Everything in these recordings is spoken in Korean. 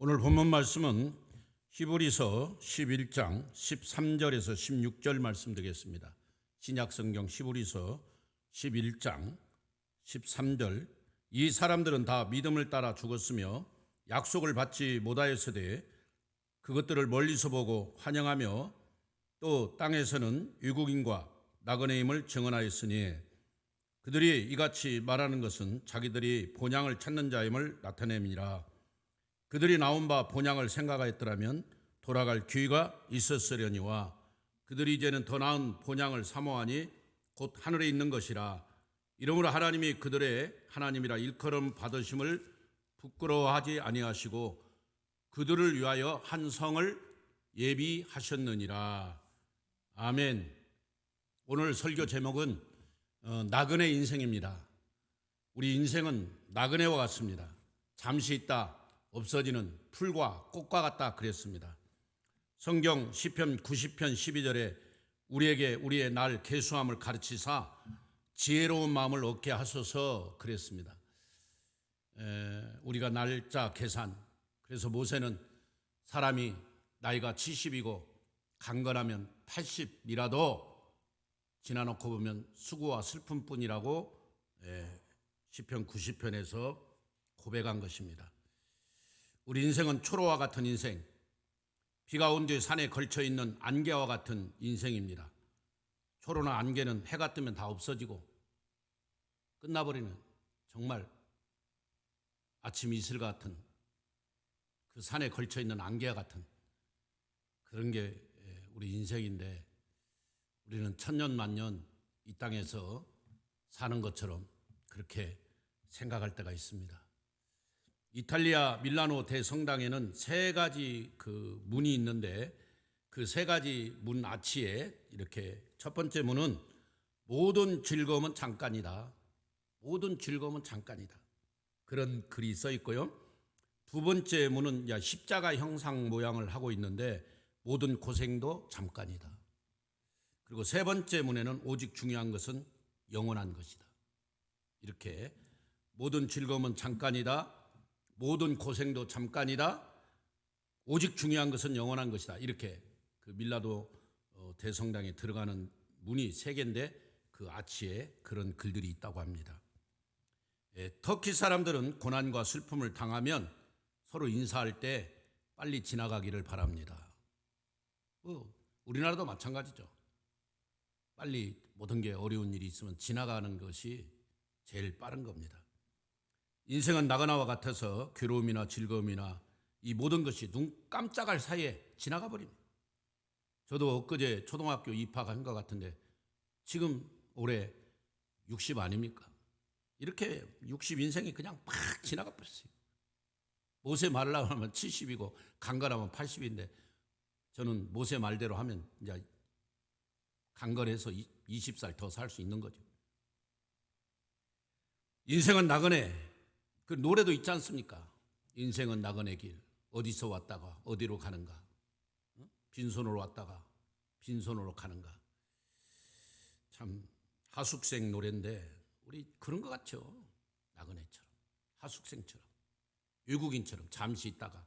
오늘 본문 말씀은 히브리서 11장 13절에서 16절 말씀 되겠습니다. 신약성경 히브리서 11장 13절. 이 사람들은 다 믿음을 따라 죽었으며 약속을 받지 못하였으되 그것들을 멀리서 보고 환영하며 또 땅에서는 외국인과 나그네임을 증언하였으니 그들이 이같이 말하는 것은 자기들이 본향을 찾는 자임을 나타냄이라. 그들이 나온 바 본향을 생각하였더라면 돌아갈 기회가 있었으려니와 그들이 이제는 더 나은 본향을 사모하니 곧 하늘에 있는 것이라. 이러므로 하나님이 그들의 하나님이라 일컬음 받으심을 부끄러워하지 아니하시고 그들을 위하여 한 성을 예비하셨느니라. 아멘. 오늘 설교 제목은 나그네 인생입니다. 우리 인생은 나그네와 같습니다. 잠시 있다 없어지는 풀과 꽃과 같다 그랬습니다. 성경 시편 90편 12절에 우리에게 우리의 날 계수함을 가르치사 지혜로운 마음을 얻게 하소서 그랬습니다. 우리가 날짜 계산, 그래서 모세는 사람이 나이가 70이고 강건하면 80이라도 지나놓고 보면 수고와 슬픔뿐이라고 시편 90편에서 고백한 것입니다. 우리 인생은 초로와 같은 인생, 비가 온 뒤에 산에 걸쳐있는 안개와 같은 인생입니다. 초로나 안개는 해가 뜨면 다 없어지고 끝나버리는 정말 아침 이슬 같은 그 산에 걸쳐있는 안개와 같은 그런 게 우리 인생인데 우리는 천년만년 이 땅에서 사는 것처럼 그렇게 생각할 때가 있습니다. 이탈리아 밀라노 대성당에는 세 가지 그 문이 있는데 그 세 가지 문 아치에 이렇게 첫 번째 문은 모든 즐거움은 잠깐이다. 모든 즐거움은 잠깐이다. 그런 글이 써 있고요. 두 번째 문은 십자가 형상 모양을 하고 있는데 모든 고생도 잠깐이다. 그리고 세 번째 문에는 오직 중요한 것은 영원한 것이다. 이렇게 모든 즐거움은 잠깐이다. 모든 고생도 잠깐이다. 오직 중요한 것은 영원한 것이다. 이렇게 그 밀라도 대성당에 들어가는 문이 세 개인데 그 아치에 그런 글들이 있다고 합니다. 터키 사람들은 고난과 슬픔을 당하면 서로 인사할 때 빨리 지나가기를 바랍니다. 우리나라도 마찬가지죠. 빨리 모든 게 어려운 일이 있으면 지나가는 것이 제일 빠른 겁니다. 인생은 나그네와 같아서 괴로움이나 즐거움이나 이 모든 것이 눈 깜짝할 사이에 지나가 버립니다. 저도 엊그제 초등학교 입학한 것 같은데 지금 올해 60 아닙니까? 이렇게 60 인생이 그냥 팍 지나가 버렸어요. 모세 말로 하면 70이고 강건하면 80인데 저는 모세 말대로 하면 이제 강건해서 20살 더 살 수 있는 거죠. 인생은 나그네. 그 노래도 있지 않습니까? 인생은 나그네 길. 어디서 왔다가 어디로 가는가? 빈손으로 왔다가 빈손으로 가는가? 참 하숙생 노래인데 우리 그런 것 같죠? 나그네처럼, 하숙생처럼, 외국인처럼 잠시 있다가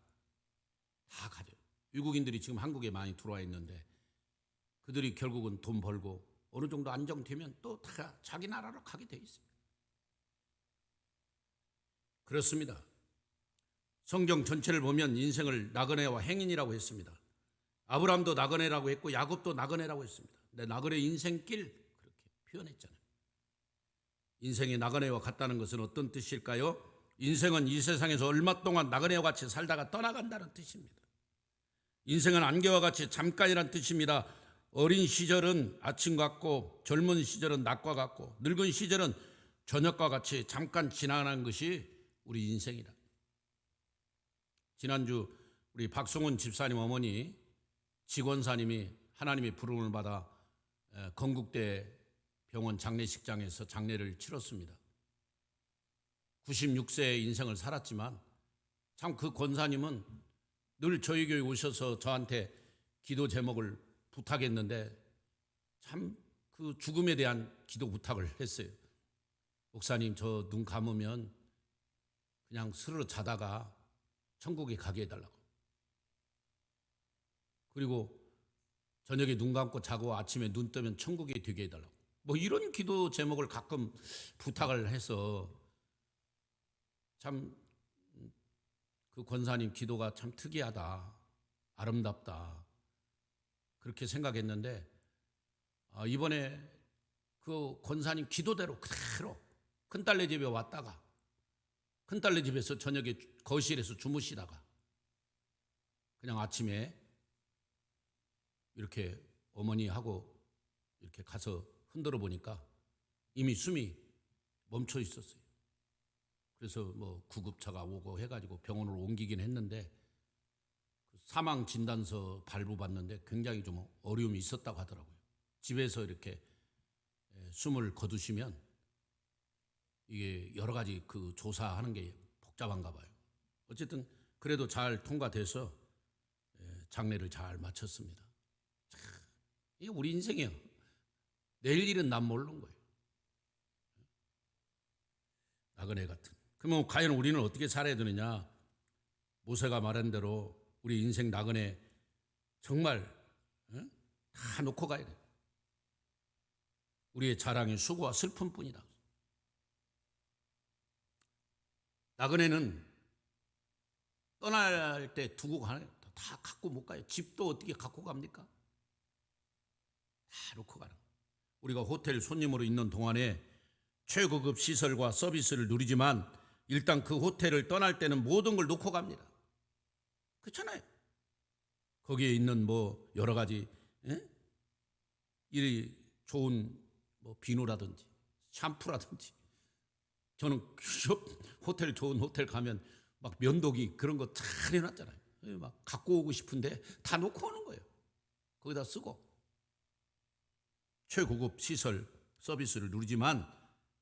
다 가죠. 외국인들이 지금 한국에 많이 들어와 있는데 그들이 결국은 돈 벌고 어느 정도 안정되면 또 다 자기 나라로 가게 돼 있어요. 그렇습니다. 성경 전체를 보면 인생을 나그네와 행인이라고 했습니다. 아브라함도 나그네라고 했고 야곱도 나그네라고 했습니다. 근데 나그네 인생길 그렇게 표현했잖아요. 인생이 나그네와 같다는 것은 어떤 뜻일까요? 인생은 이 세상에서 얼마 동안 나그네와 같이 살다가 떠나간다는 뜻입니다. 인생은 안개와 같이 잠깐이란 뜻입니다. 어린 시절은 아침 같고 젊은 시절은 낮과 같고 늙은 시절은 저녁과 같이 잠깐 지나가는 것이 우리 인생이다. 지난주 우리 박송은 집사님 어머니 지권사님이 하나님의 부름을 받아 건국대 병원 장례식장에서 장례를 치렀습니다. 96세의 인생을 살았지만 참 그 권사님은 늘 저희 교회 오셔서 저한테 기도 제목을 부탁했는데 참 그 죽음에 대한 기도 부탁을 했어요. 목사님 저 눈 감으면 그냥 스르르 자다가 천국에 가게 해달라고. 그리고 저녁에 눈 감고 자고 아침에 눈 뜨면 천국에 되게 해달라고. 뭐 이런 기도 제목을 가끔 부탁을 해서 참 그 권사님 기도가 참 특이하다, 아름답다 그렇게 생각했는데 이번에 그 권사님 기도대로 그대로 큰딸네 집에 왔다가 큰딸네 집에서 저녁에 거실에서 주무시다가 그냥 아침에 이렇게 어머니하고 이렇게 가서 흔들어 보니까 이미 숨이 멈춰 있었어요. 그래서 뭐 구급차가 오고 해가지고 병원으로 옮기긴 했는데 사망 진단서 발부받는데 굉장히 좀 어려움이 있었다고 하더라고요. 집에서 이렇게 숨을 거두시면 이게 여러 가지 그 조사하는 게 복잡한가 봐요. 어쨌든 그래도 잘 통과돼서 장례를 잘 마쳤습니다. 이게 우리 인생이에요. 내일 일은 난 모르는 거예요. 나그네 같은. 그러면 과연 우리는 어떻게 살아야 되느냐? 모세가 말한 대로 우리 인생 나그네 정말 다 놓고 가야 돼요. 우리의 자랑이 수고와 슬픔뿐이다. 나그네는 떠날 때 두고 가요. 다 갖고 못 가요. 집도 어떻게 갖고 갑니까? 다 놓고 가는. 우리가 호텔 손님으로 있는 동안에 최고급 시설과 서비스를 누리지만 일단 그 호텔을 떠날 때는 모든 걸 놓고 갑니다. 그렇잖아요. 거기에 있는 뭐 여러 가지 이 좋은 뭐 비누라든지 샴푸라든지 저는 호텔 좋은 호텔 가면 막 면도기 그런 거 잘 해놨잖아요. 막 갖고 오고 싶은데 다 놓고 오는 거예요. 거기다 쓰고 최고급 시설 서비스를 누리지만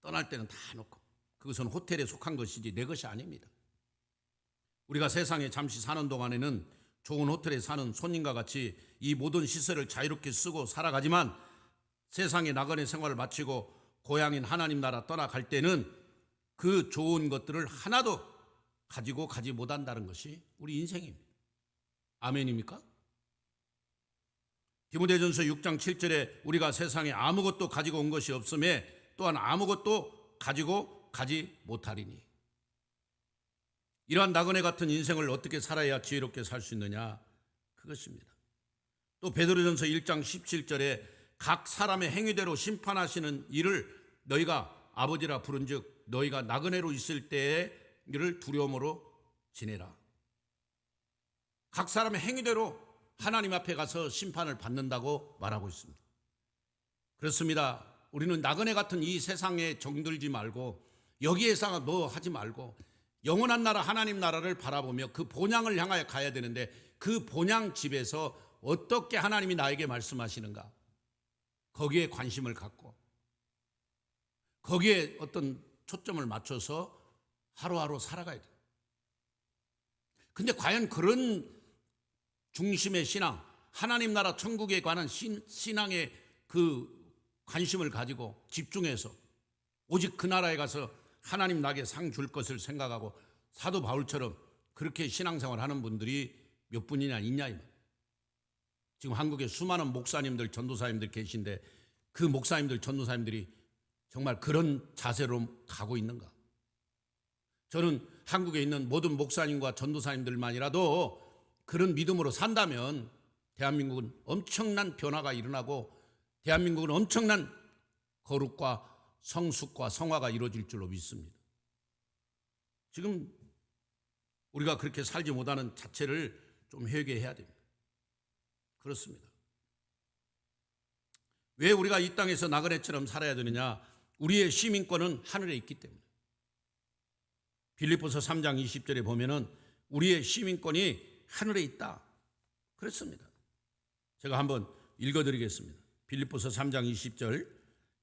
떠날 때는 다 놓고 그것은 호텔에 속한 것이지 내 것이 아닙니다. 우리가 세상에 잠시 사는 동안에는 좋은 호텔에 사는 손님과 같이 이 모든 시설을 자유롭게 쓰고 살아가지만 세상에 나그네 생활을 마치고 고향인 하나님 나라 떠나갈 때는 그 좋은 것들을 하나도 가지고 가지 못한다는 것이 우리 인생입니다. 아멘입니까? 디모데전서 6장 7절에 우리가 세상에 아무것도 가지고 온 것이 없음에 또한 아무것도 가지고 가지 못하리니. 이러한 나그네 같은 인생을 어떻게 살아야 지혜롭게 살 수 있느냐? 그것입니다. 또 베드로전서 1장 17절에 각 사람의 행위대로 심판하시는 일을 너희가 아버지라 부른즉 너희가 나그네로 있을 때의 일을 두려움으로 지내라. 각 사람의 행위대로 하나님 앞에 가서 심판을 받는다고 말하고 있습니다. 그렇습니다. 우리는 나그네 같은 이 세상에 정들지 말고 여기에서 뭐 하지 말고 영원한 나라 하나님 나라를 바라보며 그 본향을 향하여 가야 되는데 그 본향 집에서 어떻게 하나님이 나에게 말씀하시는가 거기에 관심을 갖고 거기에 어떤 초점을 맞춰서 하루하루 살아가야 돼요. 근데 과연 그런 중심의 신앙, 하나님 나라 천국에 관한 신앙의 그 관심을 가지고 집중해서 오직 그 나라에 가서 하나님 나에게 상 줄 것을 생각하고 사도 바울처럼 그렇게 신앙생활 하는 분들이 몇 분이나 있냐 이 말. 지금 한국에 수많은 목사님들, 전도사님들 계신데 그 목사님들, 전도사님들이 정말 그런 자세로 가고 있는가? 저는 한국에 있는 모든 목사님과 전도사님들만이라도 그런 믿음으로 산다면 대한민국은 엄청난 변화가 일어나고 대한민국은 엄청난 거룩과 성숙과 성화가 이루어질 줄로 믿습니다. 지금 우리가 그렇게 살지 못하는 자체를 좀 회개해야 됩니다. 그렇습니다. 왜 우리가 이 땅에서 나그네처럼 살아야 되느냐? 우리의 시민권은 하늘에 있기 때문에. 빌립보서 3장 20절에 보면은 우리의 시민권이 하늘에 있다. 그렇습니다. 제가 한번 읽어드리겠습니다. 빌립보서 3장 20절.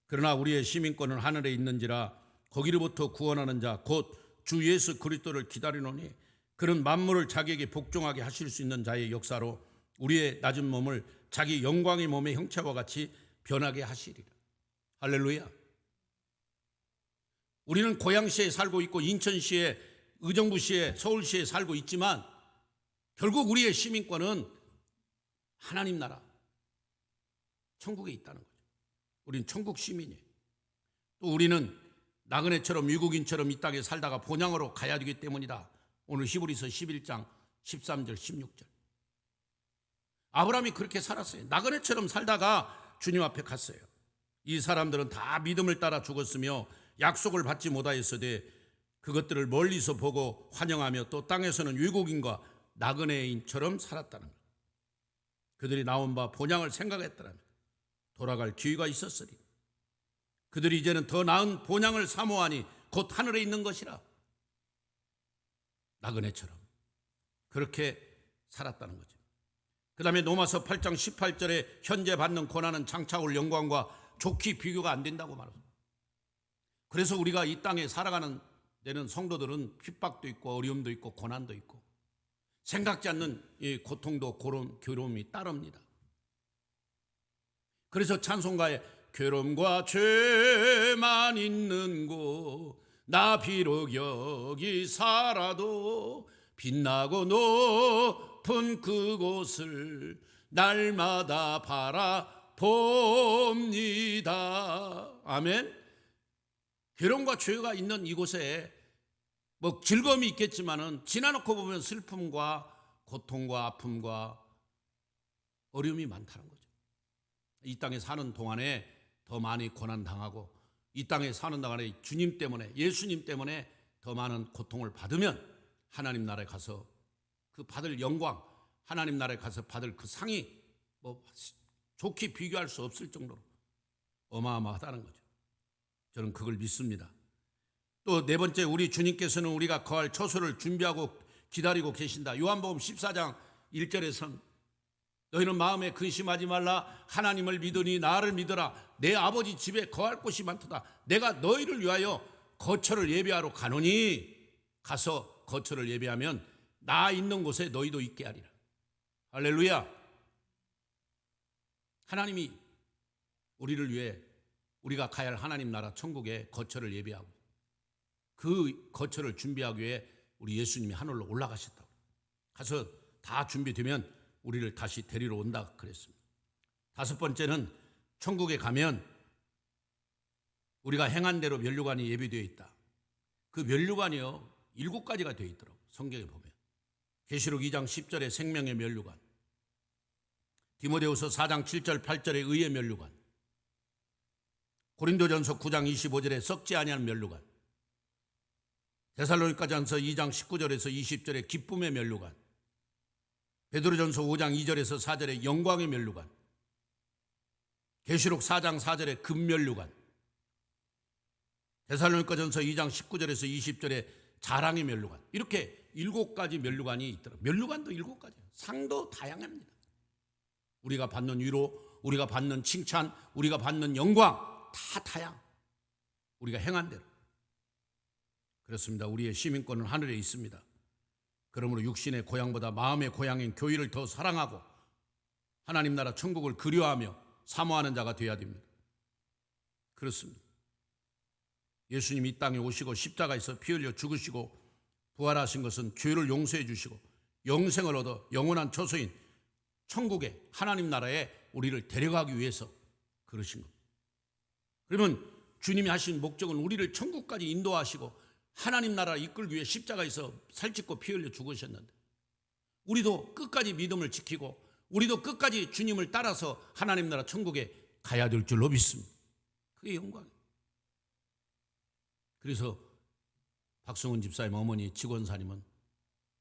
그러나 우리의 시민권은 하늘에 있는지라 거기로부터 구원하는 자 곧 주 예수 그리스도를 기다리노니 그는 만물을 자기에게 복종하게 하실 수 있는 자의 역사로 우리의 낮은 몸을 자기 영광의 몸의 형체와 같이 변하게 하시리라. 할렐루야. 우리는 고양시에 살고 있고 인천시에 의정부시에 서울시에 살고 있지만 결국 우리의 시민권은 하나님 나라 천국에 있다는 거죠. 우리는 천국 시민이에요. 또 우리는 나그네처럼 유국인처럼 이 땅에 살다가 본향으로 가야 되기 때문이다. 오늘 히브리서 11장 13절 16절. 아브라함이 그렇게 살았어요. 나그네처럼 살다가 주님 앞에 갔어요. 이 사람들은 다 믿음을 따라 죽었으며 약속을 받지 못하였으되 그것들을 멀리서 보고 환영하며 또 땅에서는 외국인과 나그네인처럼 살았다는 것. 그들이 나온 바 본향을 생각했더라면 돌아갈 기회가 있었으리. 그들이 이제는 더 나은 본향을 사모하니 곧 하늘에 있는 것이라. 나그네처럼 그렇게 살았다는 거죠. 그 다음에 로마서 8장 18절에 현재 받는 고난은 장차 올 영광과 좋게 비교가 안 된다고 말합니다. 그래서 우리가 이 땅에 살아가는 데는 성도들은 핍박도 있고 어려움도 있고 고난도 있고 생각지 않는 이 고통도 괴로움이 따릅니다. 그래서 찬송가에 괴로움과 죄만 있는 곳 나 비록 여기 살아도 빛나고 높은 그곳을 날마다 바라봅니다. 아멘. 괴로움과 죄가 있는 이곳에 뭐 즐거움이 있겠지만은 지나놓고 보면 슬픔과 고통과 아픔과 어려움이 많다는 거죠. 이 땅에 사는 동안에 더 많이 고난당하고 이 땅에 사는 동안에 주님 때문에 예수님 때문에 더 많은 고통을 받으면 하나님 나라에 가서 그 받을 영광, 하나님 나라에 가서 받을 그 상이 뭐 좋게 비교할 수 없을 정도로 어마어마하다는 거죠. 저는 그걸 믿습니다. 또 네 번째, 우리 주님께서는 우리가 거할 처소를 준비하고 기다리고 계신다. 요한복음 14장 1절에선 너희는 마음에 근심하지 말라. 하나님을 믿으니 나를 믿어라. 내 아버지 집에 거할 곳이 많도다. 내가 너희를 위하여 거처를 예비하러 가노니 가서 거처를 예비하면 나 있는 곳에 너희도 있게 하리라. 할렐루야. 하나님이 우리를 위해 우리가 가야 할 하나님 나라 천국에 거처를 예비하고 그 거처를 준비하기 위해 우리 예수님이 하늘로 올라가셨다고. 가서 다 준비되면 우리를 다시 데리러 온다 그랬습니다. 다섯 번째는 천국에 가면 우리가 행한 대로 면류관이 예비되어 있다. 그 면류관이요 7가지가 되어 있더라고요. 성경에 보면 계시록 2장 10절에 생명의 면류관, 디모데후서 4장 7절 8절에 의의 면류관, 고린도전서 9장 25절에 썩지 아니하는 면류관, 데살로니가전서 2장 19절에서 20절에 기쁨의 면류관, 베드로전서 5장 2절에서 4절에 영광의 면류관, 계시록 4장 4절에 금면류관, 데살로니가전서 2장 19절에서 20절에 자랑의 면류관. 이렇게 7가지 면류관이 있더라고요. 면류관도 7가지, 상도 다양합니다. 우리가 받는 위로, 우리가 받는 칭찬, 우리가 받는 영광 다 다양. 우리가 행한 대로. 그렇습니다. 우리의 시민권은 하늘에 있습니다. 그러므로 육신의 고향보다 마음의 고향인 교회를 더 사랑하고 하나님 나라 천국을 그리워하며 사모하는 자가 되어야 됩니다. 그렇습니다. 예수님이 이 땅에 오시고 십자가에서 피 흘려 죽으시고 부활하신 것은 죄를 용서해 주시고 영생을 얻어 영원한 처소인 천국에 하나님 나라에 우리를 데려가기 위해서 그러신 겁니다. 그러면 주님이 하신 목적은 우리를 천국까지 인도하시고 하나님 나라 이끌기 위해 십자가에서 살찌고 피 흘려 죽으셨는데 우리도 끝까지 믿음을 지키고 우리도 끝까지 주님을 따라서 하나님 나라 천국에 가야 될 줄로 믿습니다. 그게 영광이에요. 그래서 박성훈 집사님 어머니 직원사님은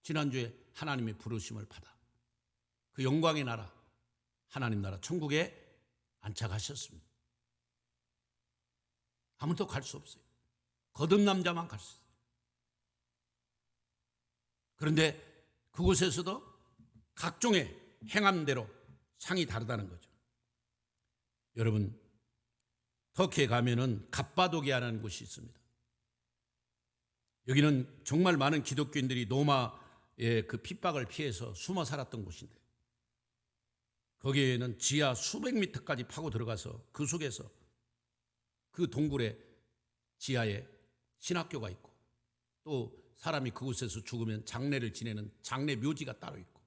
지난주에 하나님의 부르심을 받아 그 영광의 나라 하나님 나라 천국에 안착하셨습니다. 아무도 갈 수 없어요. 거듭남자만 갈 수 있어요. 그런데 그곳에서도 각종의 행함대로 상이 다르다는 거죠. 여러분, 터키에 가면은 갑바도기아라는 곳이 있습니다. 여기는 정말 많은 기독교인들이 로마의 그 핍박을 피해서 숨어 살았던 곳인데 거기에는 지하 수백 미터까지 파고 들어가서 그 속에서 그 동굴의 지하에 신학교가 있고 또 사람이 그곳에서 죽으면 장례를 지내는 장례 묘지가 따로 있고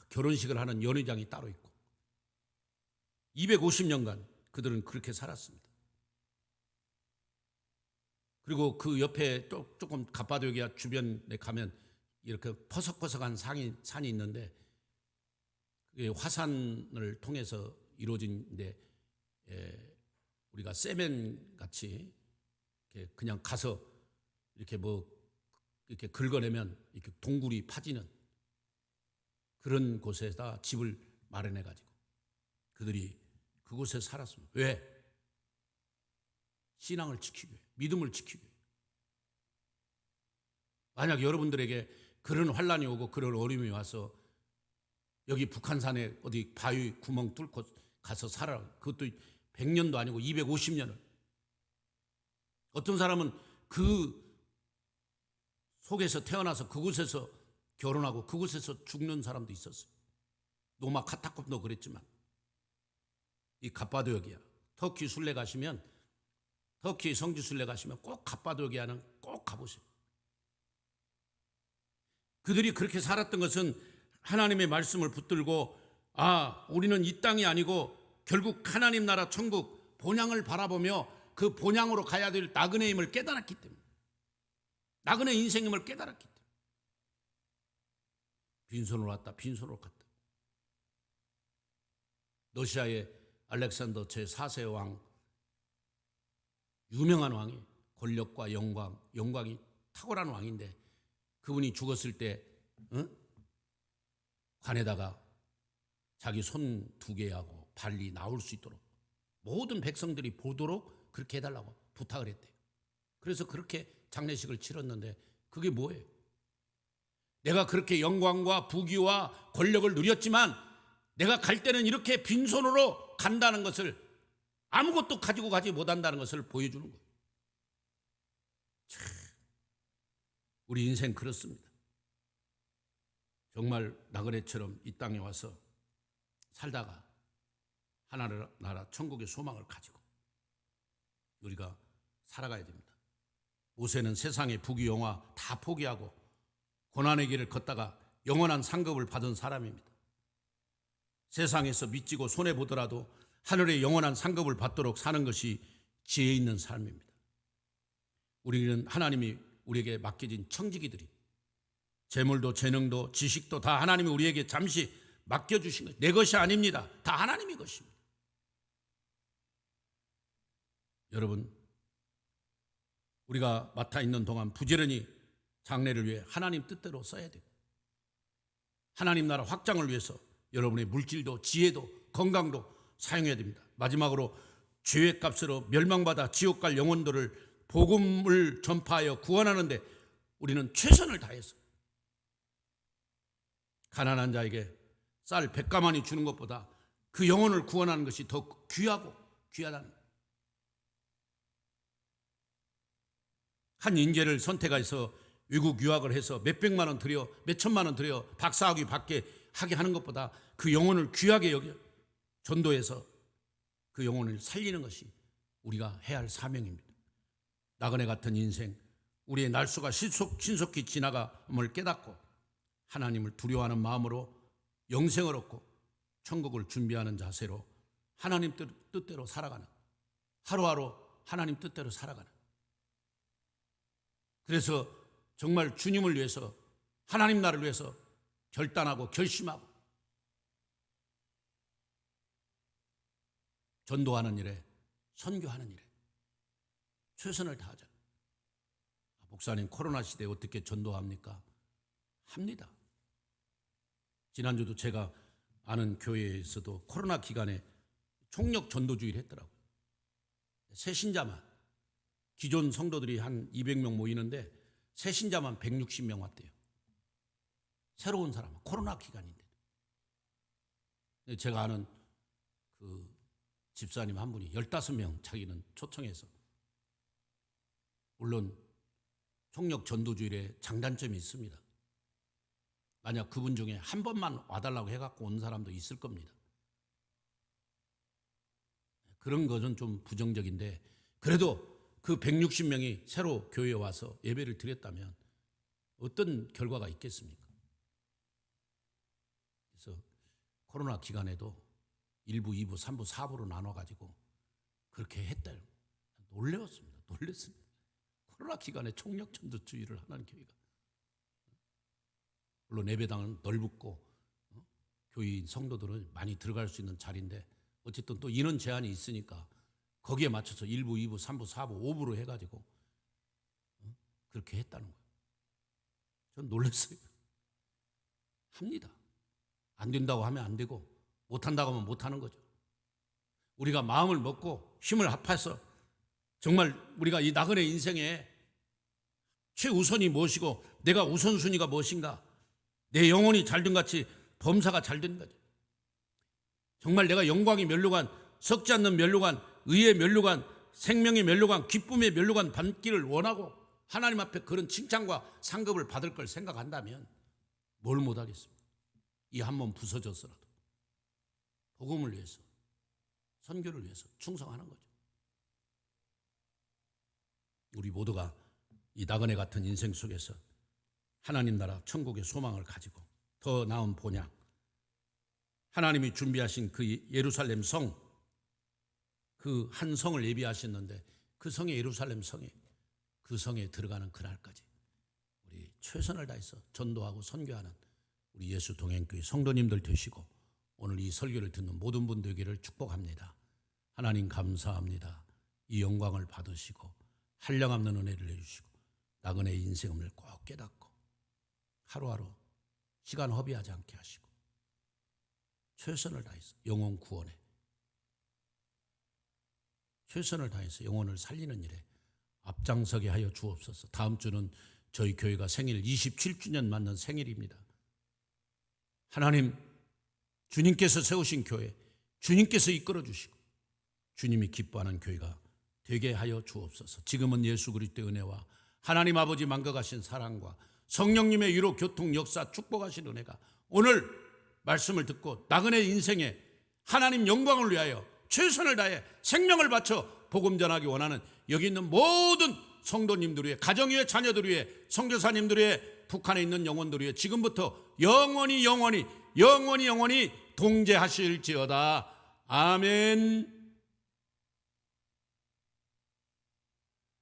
결혼식을 하는 연회장이 따로 있고 250년간 그들은 그렇게 살았습니다. 그리고 그 옆에 또 조금 갑바도기아 주변에 가면 이렇게 퍼석퍼석한 산이 있는데 그게 화산을 통해서 이루어진데 우리가 세멘 같이 그냥 가서 이렇게 이렇게 긁어내면 이렇게 동굴이 파지는 그런 곳에다 집을 마련해 가지고 그들이 그곳에 살았습니다. 왜? 신앙을 지키기 위해, 믿음을 지키기 위해. 만약 여러분들에게 그런 환란이 오고 그런 어려움이 와서 여기 북한산에 어디 바위 구멍 뚫고 가서 살아, 그것도 100년도 아니고 250년을. 어떤 사람은 그 속에서 태어나서 그곳에서 결혼하고 그곳에서 죽는 사람도 있었어요. 노마 카타콤도 그랬지만 이 갑바도기아, 터키 순례 가시면, 터키 성지 순례 가시면 꼭 갑바도기아는 꼭 가보세요. 그들이 그렇게 살았던 것은 하나님의 말씀을 붙들고 우리는 이 땅이 아니고 결국 하나님 나라 천국 본향을 바라보며 그 본향으로 가야 될 나그네의 힘을 깨달았기 때문에, 나그네 인생임을 깨달았기 때문에 빈손으로 왔다 빈손으로 갔다. 러시아의 알렉산더 제4세 왕, 유명한 왕이, 권력과 영광이 탁월한 왕인데 그분이 죽었을 때 관에다가 자기 손 2개하고 발이 나올 수 있도록 모든 백성들이 보도록 그렇게 해달라고 부탁을 했대요. 그래서 그렇게 장례식을 치렀는데 그게 뭐예요? 내가 그렇게 영광과 부귀와 권력을 누렸지만 내가 갈 때는 이렇게 빈손으로 간다는 것을, 아무것도 가지고 가지 못한다는 것을 보여주는 거예요. 참, 우리 인생 그렇습니다. 정말 나그네처럼 이 땅에 와서 살다가 하나나라 천국의 소망을 가지고 우리가 살아가야 됩니다. 모세는 세상의 부귀 영화 다 포기하고 고난의 길을 걷다가 영원한 상급을 받은 사람입니다. 세상에서 미치고 손해보더라도 하늘의 영원한 상급을 받도록 사는 것이 지혜 있는 삶입니다. 우리는 하나님이 우리에게 맡겨진 청지기들이, 재물도 재능도 지식도 다 하나님이 우리에게 잠시 맡겨주신 거예요. 내 것이 아닙니다. 다 하나님의 것입니다. 여러분, 우리가 맡아 있는 동안 부지런히 장래를 위해 하나님 뜻대로 써야 돼요. 하나님 나라 확장을 위해서 여러분의 물질도 지혜도 건강도 사용해야 됩니다. 마지막으로 죄의 값으로 멸망받아 지옥 갈 영혼들을 복음을 전파하여 구원하는데 우리는 최선을 다해서 가난한 자에게 쌀 100가마니 주는 것보다 그 영혼을 구원하는 것이 더 귀하고 귀하다는 거예요. 한 인재를 선택해서 외국 유학을 해서 몇백만 원 들여 몇천만 원 들여 박사학위 받게 하게 하는 것보다 그 영혼을 귀하게 여겨 전도해서 그 영혼을 살리는 것이 우리가 해야 할 사명입니다. 나그네 같은 인생, 우리의 날수가 신속히 지나감을 깨닫고 하나님을 두려워하는 마음으로 영생을 얻고 천국을 준비하는 자세로 하나님 뜻대로 살아가는, 하루하루 하나님 뜻대로 살아가는, 그래서 정말 주님을 위해서, 하나님 나라를 위해서 결단하고 결심하고 전도하는 일에, 선교하는 일에 최선을 다하자. 목사님, 코로나 시대에 어떻게 전도합니까? 합니다. 지난주도 제가 아는 교회에서도 코로나 기간에 총력 전도주의를 했더라고요. 새신자만, 기존 성도들이 한 200명 모이는데 새신자만 160명 왔대요. 새로운 사람, 코로나 기간인데. 제가 아는 그 집사님 한 분이 15명 자기는 초청해서, 물론 총력 전도주일에 장단점이 있습니다. 만약 그분 중에 한 번만 와달라고 해갖고 온 사람도 있을 겁니다. 그런 것은 좀 부정적인데, 그래도 그 160명이 새로 교회에 와서 예배를 드렸다면 어떤 결과가 있겠습니까? 그래서 코로나 기간에도 1부, 2부, 3부, 4부로 나눠가지고 그렇게 했다. 놀랐습니다. 코로나 기간에 총력전도주의를 하는 교회가. 물론 예배당은 넓고 교인 성도들은 많이 들어갈 수 있는 자리인데 어쨌든 또 인원 제한이 있으니까 거기에 맞춰서 1부, 2부, 3부, 4부, 5부로 해가지고 그렇게 했다는 거예요. 전 놀랐어요. 합니다. 안 된다고 하면 안 되고 못한다고 하면 못하는 거죠. 우리가 마음을 먹고 힘을 합해서 정말 우리가 이 나그네 인생에 최우선이 무엇이고 내가 우선순위가 무엇인가, 내 영혼이 잘된 같이 범사가 잘된 거죠. 정말 내가 영광이 멸류관, 썩지 않는 멸류관, 의의 멸류관, 생명의 멸류관, 기쁨의 멸류관 받기를 원하고 하나님 앞에 그런 칭찬과 상급을 받을 걸 생각한다면 뭘 못하겠습니까? 이 한 몸 부서져서라도 복음을 위해서, 선교를 위해서 충성하는 거죠. 우리 모두가 이 나그네 같은 인생 속에서 하나님 나라 천국의 소망을 가지고 더 나은 본향, 하나님이 준비하신 그 예루살렘 성, 그 한 성을 예비하셨는데 그 성이 예루살렘 성에, 그 성에 들어가는 그날까지 우리 최선을 다해서 전도하고 선교하는 우리 예수 동행교회 성도님들 되시고 오늘 이 설교를 듣는 모든 분 되기를 축복합니다. 하나님 감사합니다. 이 영광을 받으시고 한량없는 은혜를 내주시고 나그네 인생을 꼭 깨닫고 하루하루 시간 허비하지 않게 하시고 최선을 다해서 영혼 구원에 최선을 다해서 영혼을 살리는 일에 앞장서게 하여 주옵소서. 다음 주는 저희 교회가 생일 27주년 맞는 생일입니다. 하나님, 주님께서 세우신 교회, 주님께서 이끌어 주시고 주님이 기뻐하는 교회가 되게 하여 주옵소서. 지금은 예수 그리스도의 은혜와 하나님 아버지 만각하신 사랑과 성령님의 위로 교통 역사 축복하신 은혜가 오늘 말씀을 듣고 나그네 인생에 하나님 영광을 위하여 최선을 다해 생명을 바쳐 복음 전하기 원하는 여기 있는 모든 성도님들 위해, 가정 위에, 자녀들 위해, 선교사님들 위해, 북한에 있는 영혼들 위해 지금부터 영원히 동재하실지어다. 아멘.